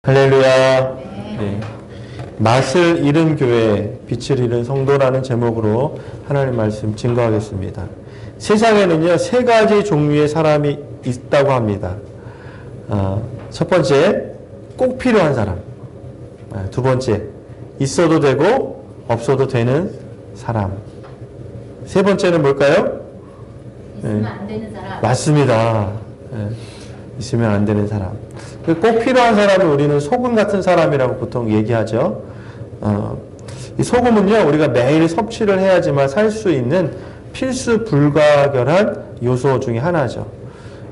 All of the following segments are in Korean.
할렐루야. 네. 맛을 잃은 교회, 빛을 잃은 성도라는 제목으로 하나님 말씀 증거하겠습니다. 세상에는요, 세 가지 종류의 사람이 있다고 합니다. 첫 번째, 꼭 필요한 사람. 두 번째, 있어도 되고 없어도 되는 사람. 세 번째는 뭘까요? 있으면 안 되는 사람. 맞습니다. 있으면 안 되는 사람. 꼭 필요한 사람을 우리는 소금 같은 사람이라고 보통 얘기하죠. 이 소금은요, 우리가 매일 섭취를 해야지만 살 수 있는 필수 불가결한 요소 중에 하나죠.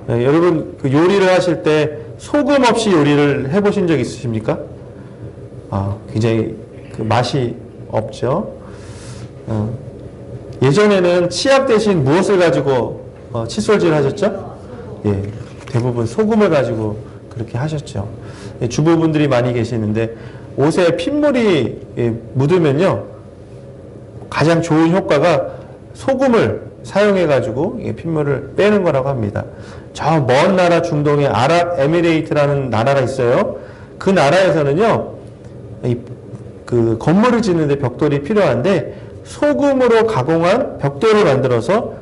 여러분, 그 요리를 하실 때 소금 없이 요리를 해보신 적 있으십니까? 굉장히 그 맛이 없죠. 예전에는 치약 대신 무엇을 가지고 칫솔질 하셨죠? 예, 대부분 소금을 가지고 그렇게 하셨죠. 주부분들이 많이 계시는데 옷에 핏물이 묻으면요, 가장 좋은 효과가 소금을 사용해 가지고 핏물을 빼는 거라고 합니다. 저 먼 나라 중동의 아랍에미레이트라는 나라가 있어요. 그 나라에서는요, 그 건물을 짓는데 벽돌이 필요한데 소금으로 가공한 벽돌을 만들어서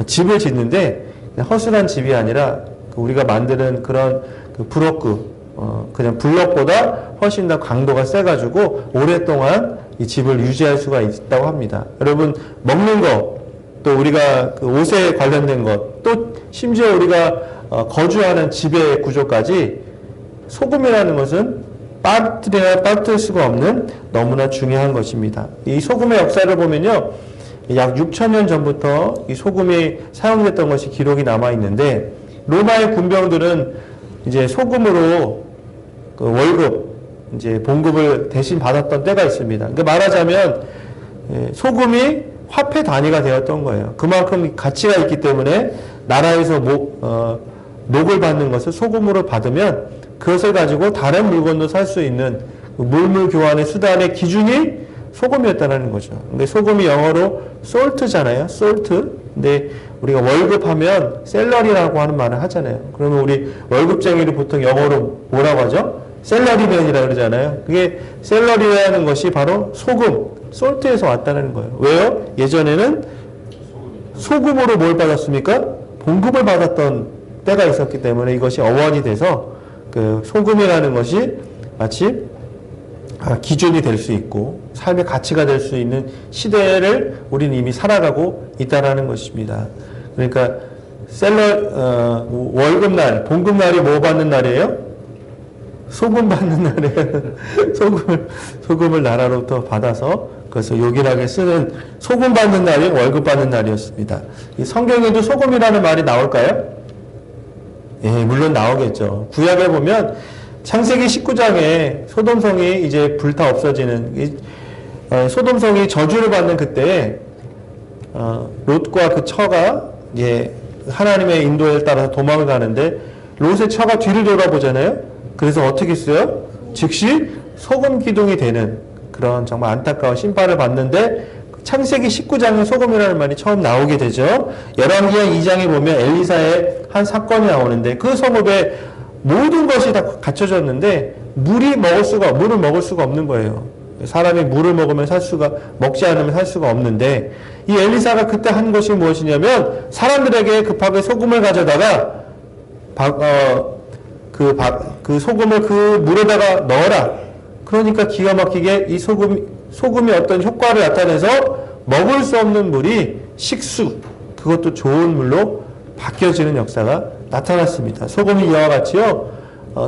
집을 짓는데 허술한 집이 아니라 우리가 만드는 그런 그 브로크, 그냥 블럭보다 훨씬 더 강도가 세가지고 오랫동안 이 집을 유지할 수가 있다고 합니다. 여러분, 먹는 거, 또 우리가 그 옷에 관련된 것, 또 심지어 우리가 거주하는 집의 구조까지 소금이라는 것은 빠뜨릴 수가 없는 너무나 중요한 것입니다. 이 소금의 역사를 보면요, 약 6,000년 전부터 이 소금이 사용됐던 것이 기록이 남아 있는데, 로마의 군병들은 이제 소금으로 그 월급, 이제 봉급을 대신 받았던 때가 있습니다. 그러니까 말하자면 소금이 화폐 단위가 되었던 거예요. 그만큼 가치가 있기 때문에 나라에서 목을 받는 것을 소금으로 받으면 그것을 가지고 다른 물건도 살 수 있는 물물 교환의 수단의 기준이 소금이었다는 거죠. 근데 소금이 영어로 salt잖아요. salt. 근데 우리가 월급하면 샐러리라고 하는 말을 하잖아요. 그러면 우리 월급쟁이를 보통 영어로 뭐라고 하죠? 샐러리맨이라고 그러잖아요. 그게 샐러리라는 것이 바로 소금, salt에서 왔다는 거예요. 왜요? 예전에는 소금으로 뭘 받았습니까? 봉급을 받았던 때가 있었기 때문에 이것이 어원이 돼서 그 소금이라는 것이 마치 기준이 될 수 있고 삶의 가치가 될 수 있는 시대를 우리는 이미 살아가고 있다라는 것입니다. 그러니까 월급날, 봉급날이 뭐 받는 날이에요? 소금 받는 날이에요. 소금을 나라로부터 받아서 그래서 요긴하게 쓰는 소금 받는 날이 월급 받는 날이었습니다. 이 성경에도 소금이라는 말이 나올까요? 예, 물론 나오겠죠. 구약에 보면 창세기 19장에 소돔성이 이제 불타 없어지는, 소돔성이 저주를 받는 그때, 롯과 그 처가, 예, 하나님의 인도에 따라서 도망을 가는데, 롯의 처가 뒤를 돌아보잖아요? 그래서 어떻게 했어요? 즉시 소금 기둥이 되는 그런 정말 안타까운 심판을 받는데, 창세기 19장에 소금이라는 말이 처음 나오게 되죠. 열왕기하 2장에 보면 엘리사의 한 사건이 나오는데, 그 성읍에 모든 것이 다 갖춰졌는데 물을 먹을 수가 없는 거예요. 사람이 물을 먹으면 먹지 않으면 살 수가 없는데, 이 엘리사가 그때 한 것이 무엇이냐면 사람들에게 급하게 소금을 가져다가 그 소금을 그 물에다가 넣어라. 그러니까 기가 막히게 이 소금이 어떤 효과를 나타내서 먹을 수 없는 물이 식수, 그것도 좋은 물로 바뀌어지는 역사가 나타났습니다. 소금이 이와 같이요,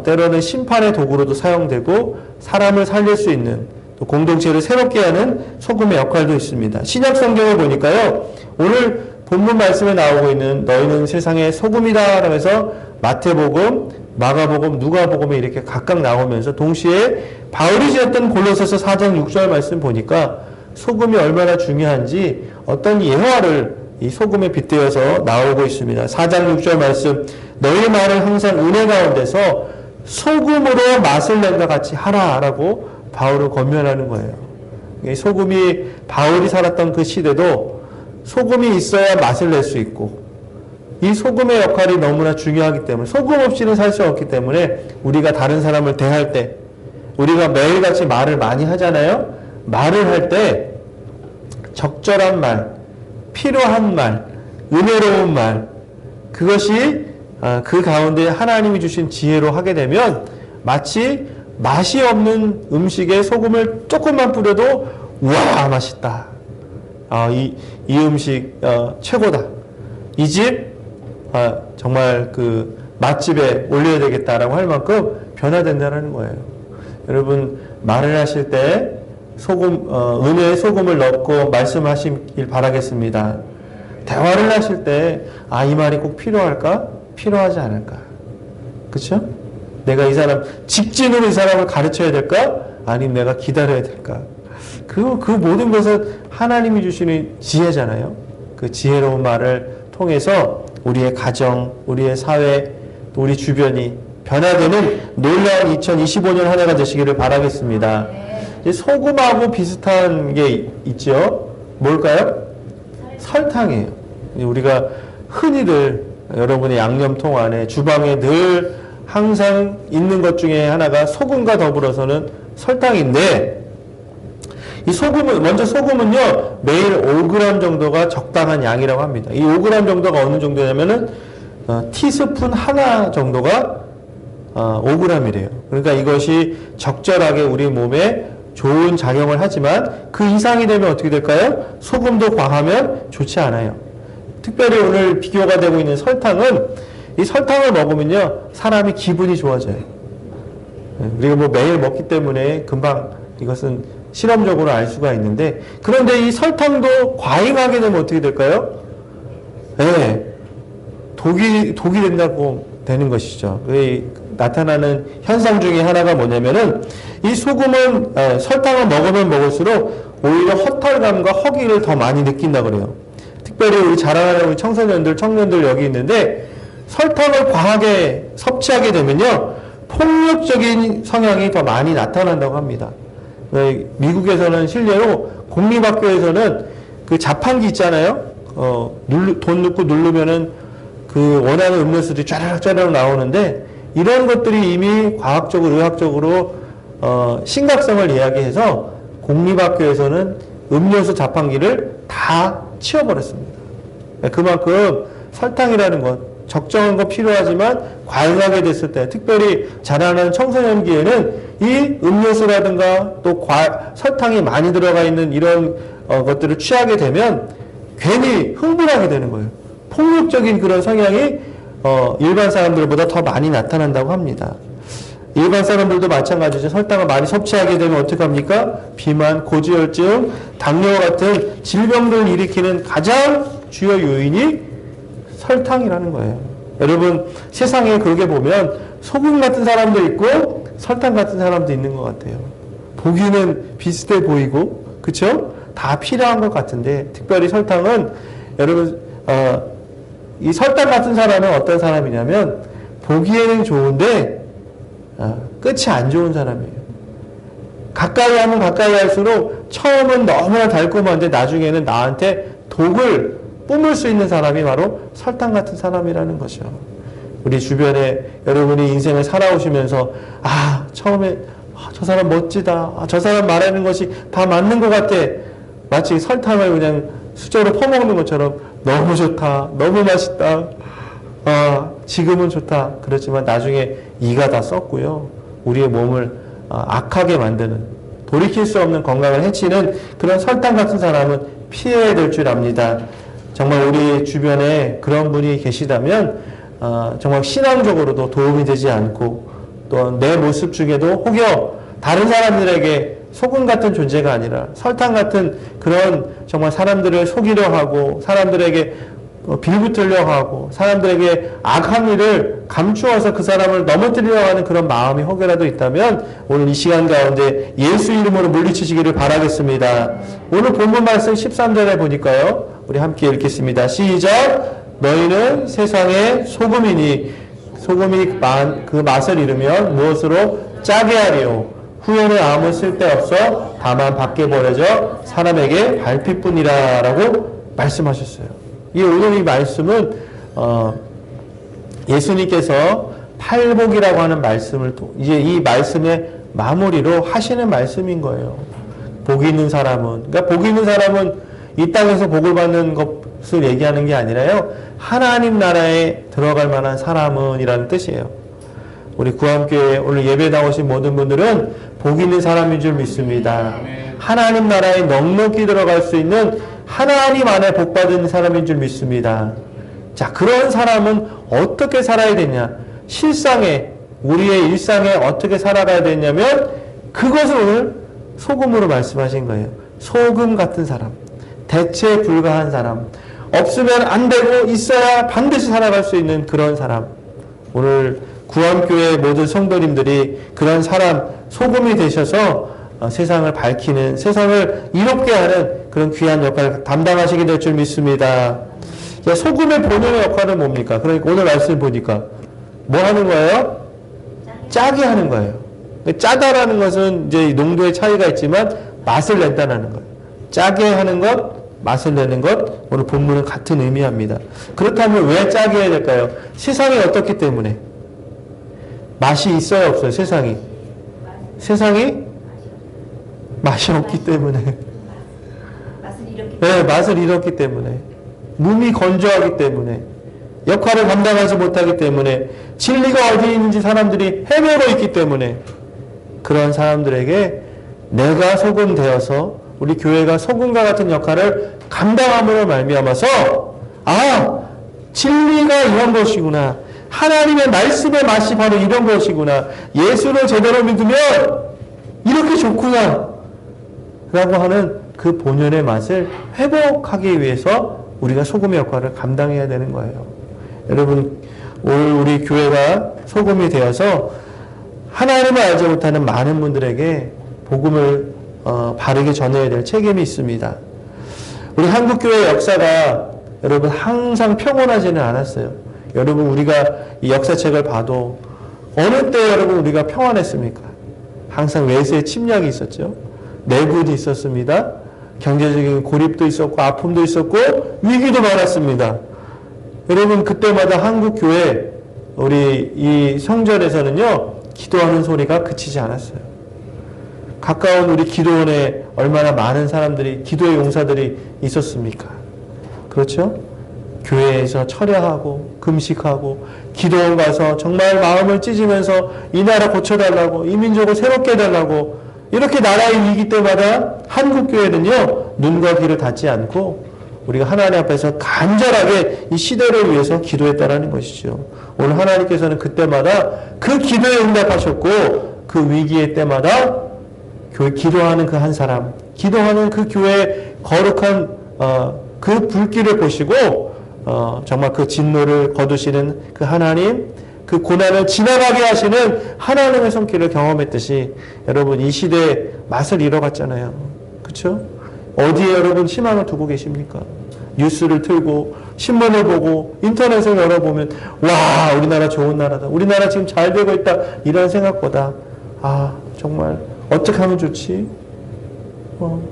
때로는 심판의 도구로도 사용되고 사람을 살릴 수 있는, 또 공동체를 새롭게 하는 소금의 역할도 있습니다. 신약 성경을 보니까요, 오늘 본문 말씀에 나오고 있는 너희는 세상의 소금이다 라면서 마태복음, 마가복음, 누가복음에 이렇게 각각 나오면서 동시에 바울이 지었던 골로새서 4장 6절 말씀 보니까 소금이 얼마나 중요한지 어떤 예화를 이 소금에 빗대어서 나오고 있습니다. 4장 6절 말씀, 너희 말을 항상 은혜 가운데서 소금으로 맛을 낸과 같이 하라라고 바울을 권면하는 거예요. 소금이, 바울이 살았던 그 시대도 소금이 있어야 맛을 낼 수 있고, 이 소금의 역할이 너무나 중요하기 때문에, 소금 없이는 살 수 없기 때문에 우리가 다른 사람을 대할 때, 우리가 매일같이 말을 많이 하잖아요. 말을 할 때 적절한 말, 필요한 말, 은혜로운 말, 그것이 그 가운데 하나님이 주신 지혜로 하게 되면 마치 맛이 없는 음식에 소금을 조금만 뿌려도 우와 맛있다. 이 음식 최고다. 이 집 정말 그 맛집에 올려야 되겠다라고 할 만큼 변화된다는 거예요. 여러분 말을 하실 때 소금 은혜의 소금을 넣고 말씀하시길 바라겠습니다. 대화를 하실 때 이 말이 꼭 필요할까? 필요하지 않을까? 그렇죠? 내가 이 사람 직진으로 이 사람을 가르쳐야 될까? 아니면 내가 기다려야 될까? 그 모든 것은 하나님이 주시는 지혜잖아요. 그 지혜로운 말을 통해서 우리의 가정, 우리의 사회, 우리 주변이 변화되는 놀라운 2025년 한 해가 되시기를 바라겠습니다. 소금하고 비슷한 게 있죠. 뭘까요? 설탕이에요. 우리가 흔히들 여러분의 양념통 안에 주방에 늘 항상 있는 것 중에 하나가 소금과 더불어서는 설탕인데, 이 소금은, 먼저 소금은요, 매일 5g 정도가 적당한 양이라고 합니다. 이 5g 정도가 어느 정도냐면은, 티스푼 하나 정도가 5g이래요. 그러니까 이것이 적절하게 우리 몸에 좋은 작용을 하지만 그 이상이 되면 어떻게 될까요? 소금도 과하면 좋지 않아요. 특별히 오늘 비교가 되고 있는 설탕은, 이 설탕을 먹으면요, 사람이 기분이 좋아져요. 우리가 뭐 매일 먹기 때문에 금방 이것은 실험적으로 알 수가 있는데, 그런데 이 설탕도 과잉하게 되면 어떻게 될까요? 네, 독이 된다고 되는 것이죠. 나타나는 현상 중에 하나가 뭐냐면은, 이 소금은, 설탕을 먹으면 먹을수록 오히려 허탈감과 허기를 더 많이 느낀다 그래요. 특별히 우리 자라나는 우리 청년들 여기 있는데, 설탕을 과하게 섭취하게 되면요, 폭력적인 성향이 더 많이 나타난다고 합니다. 미국에서는 실례로 공립학교에서는 그 자판기 있잖아요. 돈 넣고 누르면은 그 원하는 음료수들이 쫘라락 나오는데, 이런 것들이 이미 과학적으로, 의학적으로 심각성을 이야기해서 공립학교에서는 음료수 자판기를 다 치워버렸습니다. 그만큼 설탕이라는 것, 적정한 거 필요하지만 과잉하게 됐을 때, 특별히 자라나는 청소년기에는 이 음료수라든가 또 설탕이 많이 들어가 있는 이런 것들을 취하게 되면 괜히 흥분하게 되는 거예요. 폭력적인 그런 성향이 일반 사람들보다 더 많이 나타난다고 합니다. 일반 사람들도 마찬가지죠. 설탕을 많이 섭취하게 되면 어떻게 합니까? 비만, 고지혈증, 당뇨 같은 질병들을 일으키는 가장 주요 요인이 설탕이라는 거예요. 여러분, 세상에 그렇게 보면 소금 같은 사람도 있고 설탕 같은 사람도 있는 것 같아요. 보기는 비슷해 보이고, 그쵸? 다 필요한 것 같은데, 특별히 설탕은, 여러분, 이 설탕 같은 사람은 어떤 사람이냐면, 보기에는 좋은데, 끝이 안 좋은 사람이에요. 가까이 하면 가까이 할수록 처음은 너무나 달콤한데 나중에는 나한테 독을 뿜을 수 있는 사람이 바로 설탕 같은 사람이라는 거죠. 우리 주변에 여러분이 인생을 살아오시면서 처음에 저 사람 멋지다, 저 사람 말하는 것이 다 맞는 것 같아, 마치 설탕을 그냥 수저로 퍼먹는 것처럼 너무 좋다, 너무 맛있다, 지금은 좋다. 그렇지만 나중에 이가 다 썩고요, 우리의 몸을 악하게 만드는, 돌이킬 수 없는 건강을 해치는 그런 설탕 같은 사람은 피해야 될 줄 압니다. 정말 우리 주변에 그런 분이 계시다면 정말 신앙적으로도 도움이 되지 않고, 또 내 모습 중에도 혹여 다른 사람들에게 소금 같은 존재가 아니라 설탕 같은 그런 정말 사람들을 속이려 하고, 사람들에게 빌붙으려 하고, 사람들에게 악한 일을 감추어서 그 사람을 넘어뜨리려 하는 그런 마음이 혹여라도 있다면 오늘 이 시간 가운데 예수 이름으로 물리치시기를 바라겠습니다. 오늘 본문 말씀 13절에 보니까요, 우리 함께 읽겠습니다. 시작! 너희는 세상의 소금이니 소금이 그 맛을 잃으면 무엇으로 짜게 하리요? 후에는 아무 쓸데없어 다만 밖에 버려져 사람에게 밟힐뿐이라 라고 말씀하셨어요. 오늘 이 말씀은 예수님께서 팔복이라고 하는 말씀을 이제 이 말씀의 마무리로 하시는 말씀인 거예요. 복이 있는 사람은, 그러니까 복이 있는 사람은 이 땅에서 복을 받는 것을 얘기하는 게 아니라요, 하나님 나라에 들어갈 만한 사람은 이라는 뜻이에요. 우리 구암교회 오늘 예배 나오신 모든 분들은 복 있는 사람인 줄 믿습니다. 하나님 나라에 넉넉히 들어갈 수 있는 하나님 안에 복 받은 사람인 줄 믿습니다. 자, 그런 사람은 어떻게 살아야 되냐? 실상에, 우리의 일상에 어떻게 살아가야 되냐면 그것을 오늘 소금으로 말씀하신 거예요. 소금 같은 사람, 대체에 불과한 사람, 없으면 안 되고 있어야 반드시 살아갈 수 있는 그런 사람. 오늘 구암교회 모든 성도님들이 그런 사람, 소금이 되셔서 세상을 밝히는, 세상을 이롭게 하는 그런 귀한 역할을 담당하시게 될 줄 믿습니다. 자, 소금의 본연의 역할은 뭡니까? 그러니까 오늘 말씀 보니까 뭐 하는 거예요? 짜게 하는 거예요. 짜다라는 것은 이제 농도의 차이가 있지만 맛을 낸다는 거예요. 짜게 하는 것, 맛을 내는 것, 오늘 본문은 같은 의미합니다. 그렇다면 왜 짜게 해야 될까요? 세상이 어떻기 때문에? 맛이 있어요, 없어요? 세상이 맛이 없기 때문에. 네, 맛을 잃었기 때문에. 몸이 건조하기 때문에. 역할을 감당하지 못하기 때문에. 진리가 어디 있는지 사람들이 헤매고 있기 때문에. 그런 사람들에게 내가 소금 되어서 우리 교회가 소금과 같은 역할을 감당함으로 말미암아서 진리가 이런 것이구나. 하나님의 말씀의 맛이 바로 이런 것이구나. 예수를 제대로 믿으면 이렇게 좋구나. 라고 하는 그 본연의 맛을 회복하기 위해서 우리가 소금의 역할을 감당해야 되는 거예요. 여러분, 오늘 우리 교회가 소금이 되어서 하나님을 알지 못하는 많은 분들에게 복음을 바르게 전해야 될 책임이 있습니다. 우리 한국교회 역사가 여러분 항상 평온하지는 않았어요. 여러분, 우리가 이 역사책을 봐도 어느 때 여러분 우리가 평안했습니까? 항상 외세의 침략이 있었죠. 내군이 있었습니다. 경제적인 고립도 있었고 아픔도 있었고 위기도 많았습니다. 여러분, 그때마다 한국교회 우리 이 성전에서는요, 기도하는 소리가 그치지 않았어요. 가까운 우리 기도원에 얼마나 많은 사람들이, 기도의 용사들이 있었습니까? 그렇죠? 교회에서 철야하고 금식하고 기도원 가서 정말 마음을 찢으면서 이 나라 고쳐달라고, 이 민족을 새롭게 해달라고, 이렇게 나라의 위기 때마다 한국교회는요, 눈과 귀를 닫지 않고 우리가 하나님 앞에서 간절하게 이 시대를 위해서 기도했다라는 것이죠. 오늘 하나님께서는 그때마다 그 기도에 응답하셨고, 그 위기의 때마다 교회 기도하는 그 한 사람, 기도하는 그 교회의 거룩한 그 불길을 보시고 정말 그 진노를 거두시는 그 하나님, 그 고난을 지나가게 하시는 하나님의 손길을 경험했듯이 여러분, 이 시대에 맛을 잃어갔잖아요. 그렇죠? 어디에 여러분 희망을 두고 계십니까? 뉴스를 틀고 신문을 보고 인터넷을 열어보면 와, 우리나라 좋은 나라다, 우리나라 지금 잘 되고 있다, 이런 생각보다 정말 어떻게 하면 좋지?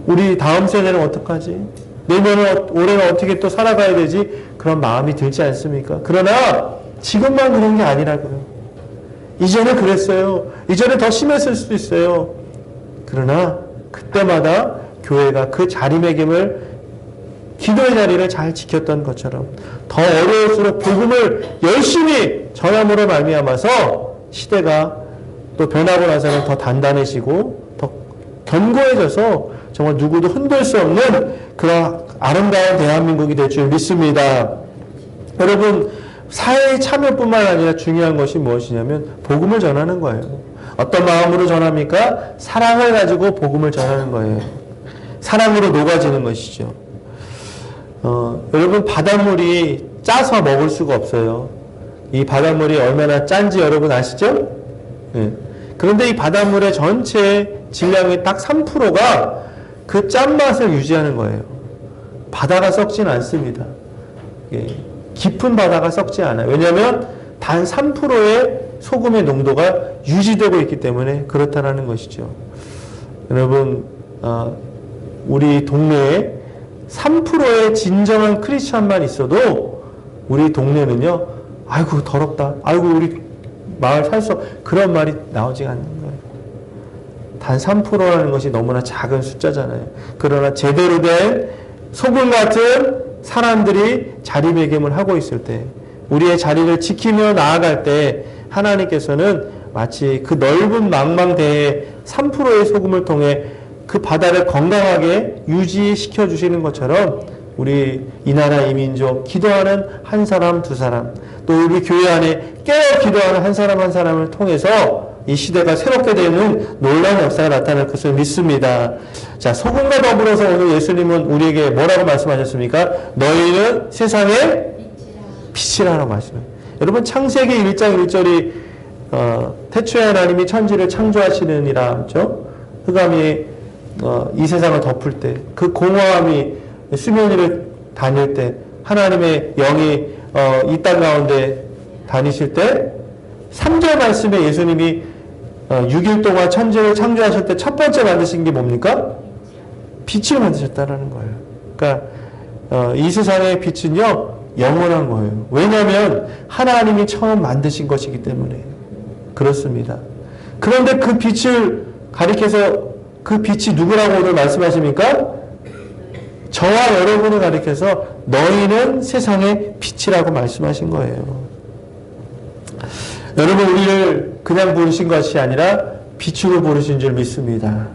우리 다음 세대는 어떡하지? 내년은, 올해는 어떻게 또 살아가야 되지? 그런 마음이 들지 않습니까? 그러나 지금만 그런 게 아니라고요. 이전에 그랬어요. 이전에 더 심했을 수도 있어요. 그러나 그때마다 교회가 그 자리매김을, 기도의 자리를 잘 지켰던 것처럼 더 어려울수록 복음을 열심히 전함으로 말미암아서 시대가 또 변하고 나서는 더 단단해지고 더 견고해져서 정말 누구도 흔들 수 없는 그런 아름다운 대한민국이 될 줄 믿습니다. 여러분, 사회의 참여뿐만 아니라 중요한 것이 무엇이냐면 복음을 전하는 거예요. 어떤 마음으로 전합니까? 사랑을 가지고 복음을 전하는 거예요. 사랑으로 녹아지는 것이죠. 여러분, 바닷물이 짜서 먹을 수가 없어요. 이 바닷물이 얼마나 짠지 여러분 아시죠? 네. 그런데 이 바닷물의 전체 질량의 딱 3%가 그 짠맛을 유지하는 거예요. 바다가 썩진 않습니다. 깊은 바다가 썩지 않아요. 왜냐하면 단 3%의 소금의 농도가 유지되고 있기 때문에 그렇다는 것이죠. 여러분, 우리 동네에 3%의 진정한 크리스찬만 있어도 우리 동네는요, 아이고 더럽다, 아이고 우리 마을 살 수, 그런 말이 나오지 않는 거예요. 단 3%라는 것이 너무나 작은 숫자잖아요. 그러나 제대로 된 소금 같은 사람들이 자리매김을 하고 있을 때, 우리의 자리를 지키며 나아갈 때 하나님께서는 마치 그 넓은 망망대해 3%의 소금을 통해 그 바다를 건강하게 유지시켜 주시는 것처럼 우리 이 나라 이 민족 기도하는 한 사람 두 사람, 또 우리 교회 안에 깨어 기도하는 한 사람 한 사람을 통해서 이 시대가 새롭게 되는 놀라운 역사가 나타날 것을 믿습니다. 자, 소금과 더불어서 오늘 예수님은 우리에게 뭐라고 말씀하셨습니까? 너희는 세상의 빛이라고 말씀해요. 여러분, 창세기 1장 1절이 태초에 하나님이 천지를 창조하시느니라 하죠. 흑암이 이 세상을 덮을 때, 그 공허함이 수면 위를 다닐 때, 하나님의 영이 이 땅 가운데 다니실 때, 3절 말씀에 예수님이 6일 동안 천지를 창조하실 때 첫 번째 만드신 게 뭡니까? 빛을 만드셨다라는 거예요. 그러니까 이 세상의 빛은요, 영원한 거예요. 왜냐하면 하나님이 처음 만드신 것이기 때문에 그렇습니다. 그런데 그 빛을 가리켜서, 그 빛이 누구라고 오늘 말씀하십니까? 저와 여러분을 가리켜서 너희는 세상의 빛이라고 말씀하신 거예요. 여러분, 우리를 그냥 부르신 것이 아니라 빛으로 부르신 줄 믿습니다.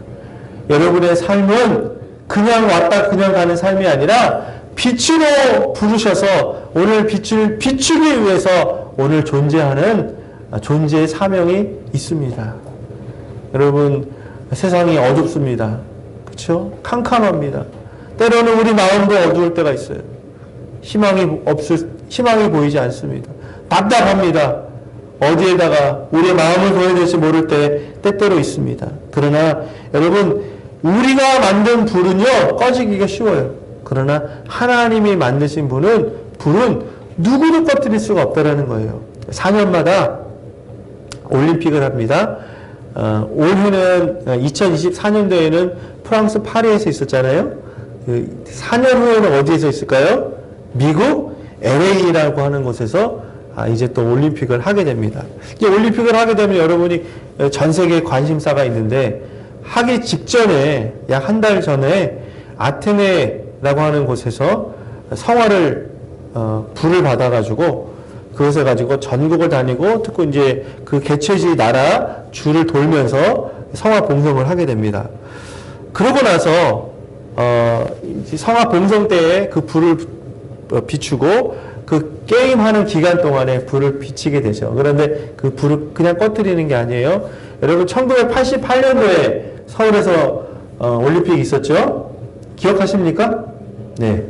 여러분의 삶은 그냥 왔다 그냥 가는 삶이 아니라 빛으로 부르셔서 오늘 빛을 비추기 위해서 오늘 존재하는 존재의 사명이 있습니다. 여러분, 세상이 어둡습니다. 그렇죠? 캄캄합니다. 때로는 우리 마음도 어두울 때가 있어요. 희망이 보이지 않습니다. 답답합니다. 어디에다가 우리의 마음을 보여야 될지 모를 때때로 있습니다. 그러나 여러분, 우리가 만든 불은요, 꺼지기가 쉬워요. 그러나 하나님이 만드신 불은 누구도 꺼뜨릴 수가 없다라는 거예요. 4년마다 올림픽을 합니다. 올해는 2024년도에는 프랑스 파리에서 있었잖아요. 4년 후에는 어디에서 있을까요? 미국 LA라고 하는 곳에서 이제 또 올림픽을 하게 됩니다. 이제 올림픽을 하게 되면 여러분이 전 세계에 관심사가 있는데, 하기 직전에 약 한 달 전에 아테네라고 하는 곳에서 성화를 불을 받아가지고 그것을 가지고 전국을 다니고, 특히 이제 그 개최지 나라 주를 돌면서 성화 봉송을 하게 됩니다. 그러고 나서 성화 봉송 때에 그 불을 비추고 그 게임하는 기간 동안에 불을 비치게 되죠. 그런데 그 불을 그냥 꺼뜨리는 게 아니에요. 여러분, 1988년도에 서울에서 올림픽이 있었죠? 기억하십니까? 네.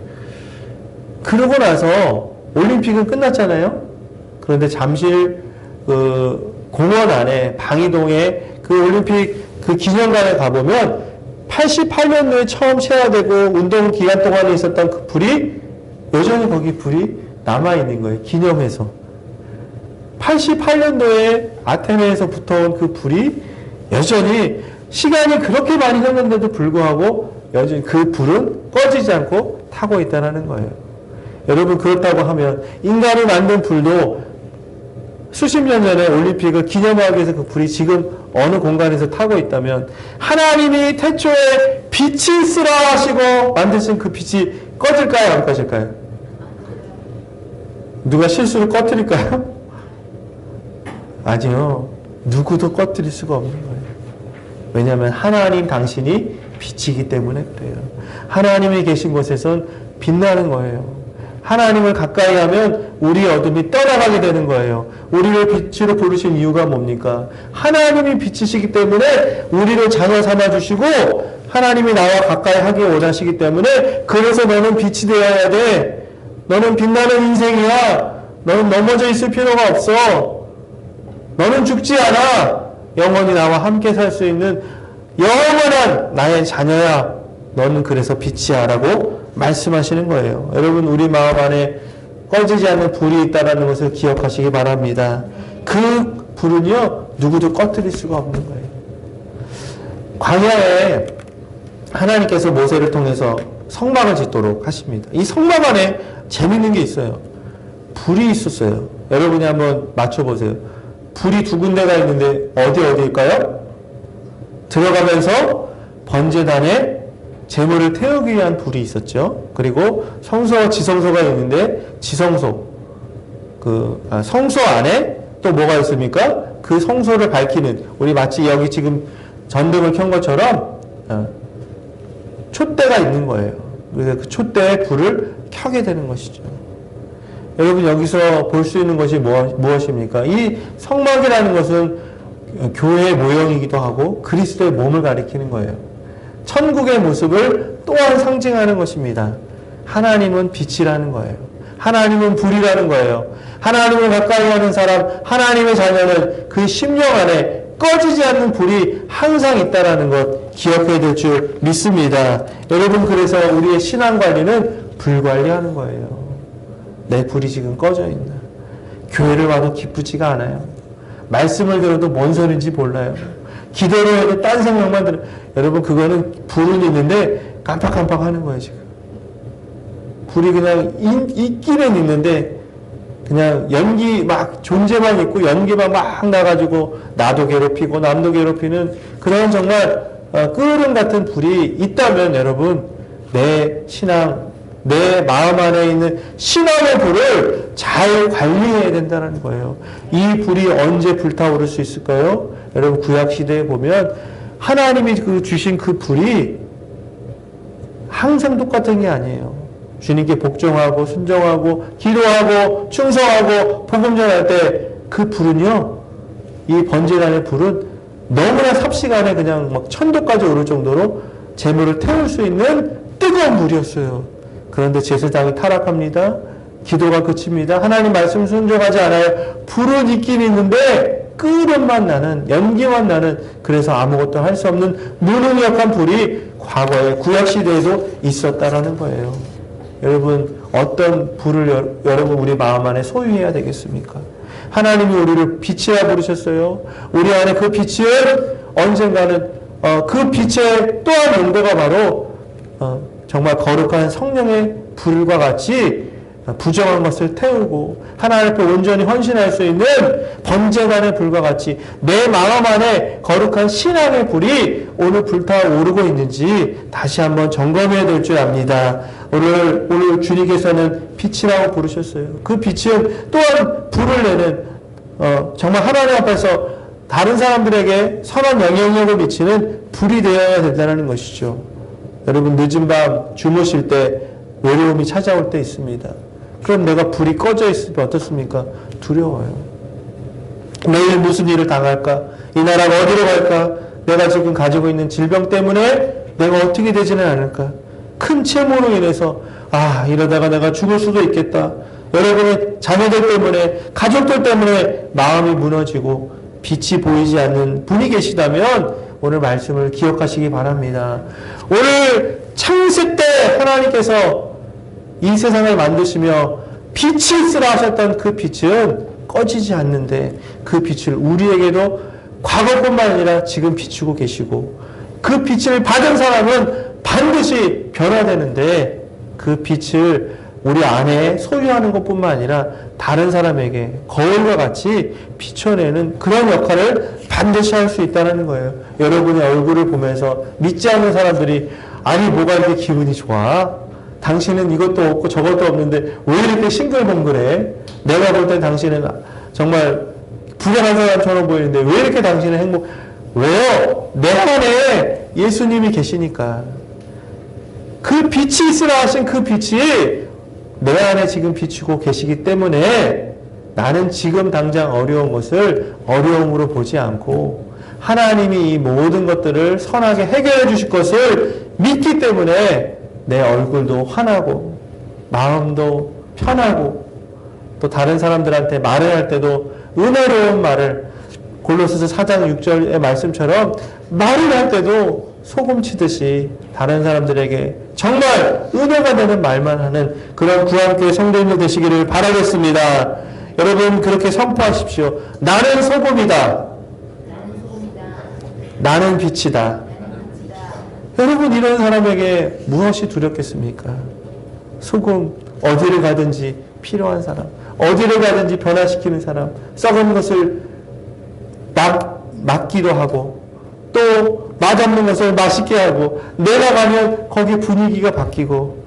그러고 나서 올림픽은 끝났잖아요. 그런데 잠실 공원 안에 방이동에 그 올림픽 그 기념관에 가보면 88년도에 처음 체화되고 운동 기간 동안에 있었던 그 불이 여전히 거기 불이 남아있는 거예요. 기념해서. 88년도에 아테네에서 붙어온 그 불이 여전히 시간이 그렇게 많이 흘렀는데도 불구하고 여전히 그 불은 꺼지지 않고 타고 있다는 거예요. 여러분, 그렇다고 하면 인간이 만든 불도 수십 년 전에 올림픽을 기념하기 위해서 그 불이 지금 어느 공간에서 타고 있다면, 하나님이 태초에 빛이 있으라 하시고 만드신 그 빛이 꺼질까요? 안 꺼질까요? 누가 실수를 꺼뜨릴까요? 아니요. 누구도 꺼뜨릴 수가 없는 거예요. 왜냐하면 하나님 당신이 빛이기 때문에 그래요. 하나님이 계신 곳에선 빛나는 거예요. 하나님을 가까이 하면 우리의 어둠이 떠나가게 되는 거예요. 우리를 빛으로 부르신 이유가 뭡니까? 하나님이 빛이시기 때문에 우리를 자녀 삼아주시고, 하나님이 나와 가까이 하기 원하시기 때문에, 그래서 너는 빛이 되어야 돼. 너는 빛나는 인생이야. 너는 넘어져 있을 필요가 없어. 너는 죽지 않아. 영원히 나와 함께 살 수 있는 영원한 나의 자녀야. 너는 그래서 빛이야 라고 말씀하시는 거예요. 여러분, 우리 마음 안에 꺼지지 않는 불이 있다는 것을 기억하시기 바랍니다. 그 불은요, 누구도 꺼뜨릴 수가 없는 거예요. 광야에 하나님께서 모세를 통해서 성막을 짓도록 하십니다. 이 성막 안에 재밌는 게 있어요. 불이 있었어요. 여러분이 한번 맞춰보세요. 불이 두 군데가 있는데 어디일까요? 들어가면서 번제단에 제물을 태우기 위한 불이 있었죠. 그리고 성소와 지성소가 있는데 지성소, 성소 안에 또 뭐가 있습니까? 그 성소를 밝히는, 우리 마치 여기 지금 전등을 켠 것처럼 촛대가 있는 거예요. 그래서 그 촛대에 불을 켜게 되는 것이죠. 여러분, 여기서 볼 수 있는 것이 무엇입니까? 이 성막이라는 것은 교회의 모형이기도 하고 그리스도의 몸을 가리키는 거예요. 천국의 모습을 또한 상징하는 것입니다. 하나님은 빛이라는 거예요. 하나님은 불이라는 거예요. 하나님을 가까이 하는 사람, 하나님의 자녀는 그 심령 안에 꺼지지 않는 불이 항상 있다는 것 기억해야 될 줄 믿습니다. 여러분, 그래서 우리의 신앙관리는 불관리하는 거예요. 내 불이 지금 꺼져 있나? 교회를 와도 기쁘지가 않아요. 말씀을 들어도 뭔 소리인지 몰라요. 기도를 해도 딴 생각만 들어요. 여러분, 그거는 불은 있는데 깜빡깜빡 하는 거예요, 지금. 불이 그냥 있기는 있는데 그냥 연기 막 존재만 있고 연기만 막 나가지고 나도 괴롭히고 남도 괴롭히는 그런 정말 끓음 같은 불이 있다면 여러분, 내 신앙, 내 마음 안에 있는 신앙의 불을 잘 관리해야 된다는 거예요. 이 불이 언제 불타오를 수 있을까요? 여러분, 구약시대에 보면 하나님이 주신 그 불이 항상 똑같은 게 아니에요. 주님께 복종하고 순종하고 기도하고 충성하고 복음 전할 때 그 불은요, 이 번제단의 불은 너무나 삽시간에 그냥 막 천도까지 오를 정도로 재물을 태울 수 있는 뜨거운 불이었어요. 그런데 제사장이 타락합니다. 기도가 그칩니다. 하나님 말씀 순종하지 않아요. 불은 있긴 있는데 끓음만 나는, 연기만 나는, 그래서 아무것도 할 수 없는 무능력한 불이 과거에 구약시대에도 있었다라는 거예요. 여러분, 어떤 불을 여러분 우리 마음 안에 소유해야 되겠습니까? 하나님이 우리를 빛이라 부르셨어요. 우리 안에 그 빛은 언젠가는 그 빛의 또한 용도가 바로 정말 거룩한 성령의 불과 같이 부정한 것을 태우고 하나님 앞에 온전히 헌신할 수 있는 번제단의 불과 같이 내 마음 안에 거룩한 신앙의 불이 오늘 불타오르고 있는지 다시 한번 점검해야 될 줄 압니다. 오늘 주님께서는 빛이라고 부르셨어요. 그 빛은 또한 불을 내는 정말 하나님 앞에서 다른 사람들에게 선한 영향력을 미치는 불이 되어야 된다는 것이죠. 여러분, 늦은 밤 주무실 때 외로움이 찾아올 때 있습니다. 그럼 내가 불이 꺼져 있으면 어떻습니까? 두려워요. 내일 무슨 일을 당할까? 이 나라가 어디로 갈까? 내가 지금 가지고 있는 질병 때문에 내가 어떻게 되지는 않을까? 큰 채무로 인해서 이러다가 내가 죽을 수도 있겠다. 여러분의 자녀들 때문에, 가족들 때문에 마음이 무너지고 빛이 보이지 않는 분이 계시다면 오늘 말씀을 기억하시기 바랍니다. 오늘 창세 때 하나님께서 이 세상을 만드시며 빛이 있으라 하셨던 그 빛은 꺼지지 않는데 그 빛을 우리에게도 과거뿐만 아니라 지금 비추고 계시고 그 빛을 받은 사람은 반드시 변화되는데 그 빛을 우리 안에 소유하는 것뿐만 아니라 다른 사람에게 거울과 같이 비춰내는 그런 역할을 반드시 할 수 있다는 거예요. 여러분의 얼굴을 보면서 믿지 않는 사람들이 아니 뭐가 이렇게 기분이 좋아? 당신은 이것도 없고 저것도 없는데 왜 이렇게 싱글벙글해? 내가 볼 땐 당신은 정말 불행한 사람처럼 보이는데 왜 이렇게 당신은 왜요? 내 안에 예수님이 계시니까. 그 빛이 있으라 하신 그 빛이 내 안에 지금 비추고 계시기 때문에 나는 지금 당장 어려운 것을 어려움으로 보지 않고 하나님이 이 모든 것들을 선하게 해결해 주실 것을 믿기 때문에 내 얼굴도 환하고 마음도 편하고 또 다른 사람들한테 말을 할 때도 은혜로운 말을 골로새서 4장 6절의 말씀처럼 말을 할 때도 소금 치듯이 다른 사람들에게 정말 은혜가 되는 말만 하는 그런 구한교회 성도님들 되시기를 바라겠습니다. 여러분 그렇게 선포하십시오. 나는 소금이다. 나는 빛이다. 여러분 이런 사람에게 무엇이 두렵겠습니까? 소금 어디를 가든지 필요한 사람, 어디를 가든지 변화시키는 사람, 썩은 것을 막기도 하고 또 맛없는 것을 맛있게 하고 내가 가면 거기 분위기가 바뀌고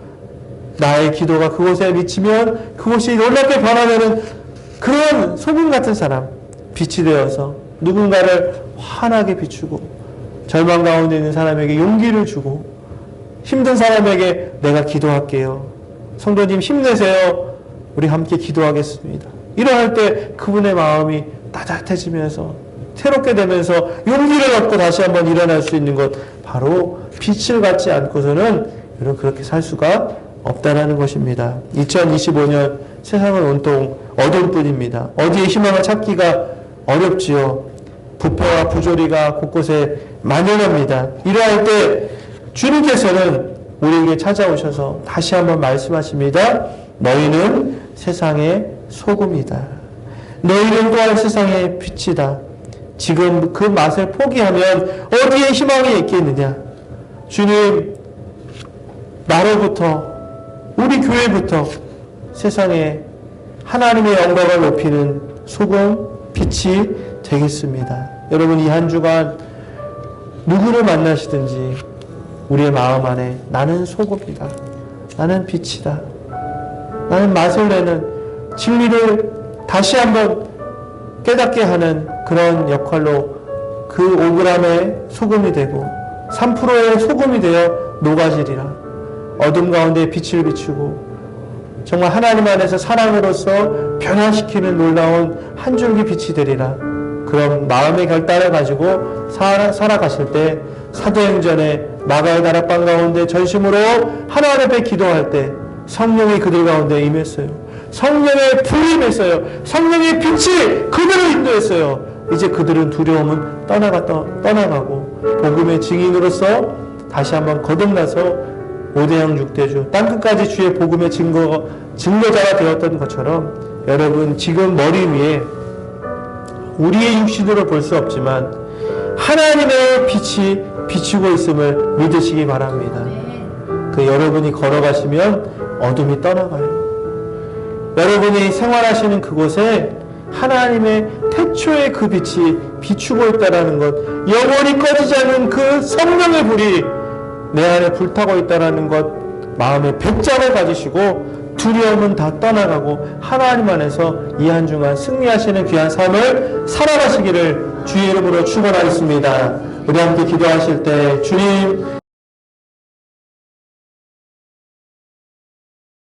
나의 기도가 그곳에 미치면 그곳이 놀랍게 변화되는 그런 소금 같은 사람, 빛이 되어서 누군가를 환하게 비추고 절망 가운데 있는 사람에게 용기를 주고 힘든 사람에게 내가 기도할게요. 성도님 힘내세요. 우리 함께 기도하겠습니다. 일어날 때 그분의 마음이 따뜻해지면서 새롭게 되면서 용기를 얻고 다시 한번 일어날 수 있는 것, 바로 빛을 갖지 않고서는 여러분 그렇게 살 수가 없다라는 것입니다. 2025년 세상은 온통 어둠뿐입니다. 어디에 희망을 찾기가 어렵지요. 부패와 부조리가 곳곳에 만연합니다. 이러할 때 주님께서는 우리에게 찾아오셔서 다시 한번 말씀하십니다. 너희는 세상의 소금이다. 너희는 또한 세상의 빛이다. 지금 그 맛을 포기하면 어디에 희망이 있겠느냐. 주님, 나로부터, 우리 교회부터 세상에 하나님의 영광을 높이는 소금, 빛이 되겠습니다. 여러분, 이 한 주간 누구를 만나시든지 우리의 마음 안에 나는 소금이다. 나는 빛이다. 나는 맛을 내는 진리를 다시 한번 깨닫게 하는 그런 역할로 그 5g의 소금이 되고 3%의 소금이 되어 녹아지리라. 어둠 가운데 빛을 비추고 정말 하나님 안에서 사랑으로서 변화시키는 놀라운 한 줄기 빛이 되리라. 그런 마음의 결단을 가지고 살아가실 때 사도행전에 마가의 다락방 가운데 전심으로 하나님 앞에 기도할 때 성령이 그들 가운데 임했어요. 성령의 불이 임했어요. 성령의 빛이 그들을 인도했어요. 이제 그들은 두려움은 떠나가고 복음의 증인으로서 다시 한번 거듭나서 5대양 6대주 땅끝까지 주의 복음의 증거자가 되었던 것처럼 여러분 지금 머리 위에 우리의 육신으로 볼 수 없지만 하나님의 빛이 비추고 있음을 믿으시기 바랍니다. 그 여러분이 걸어가시면 어둠이 떠나가요. 여러분이 생활하시는 그곳에 하나님의 태초의 그 빛이 비추고 있다는 것, 영원히 꺼지지 않는 그 성령의 불이 내 안에 불타고 있다는 것, 마음의 백장을 가지시고 두려움은 다 떠나가고 하나님 안에서 이 한 주간 승리하시는 귀한 삶을 살아가시기를 주의 이름으로 축원하겠습니다. 우리 함께 기도하실 때 주님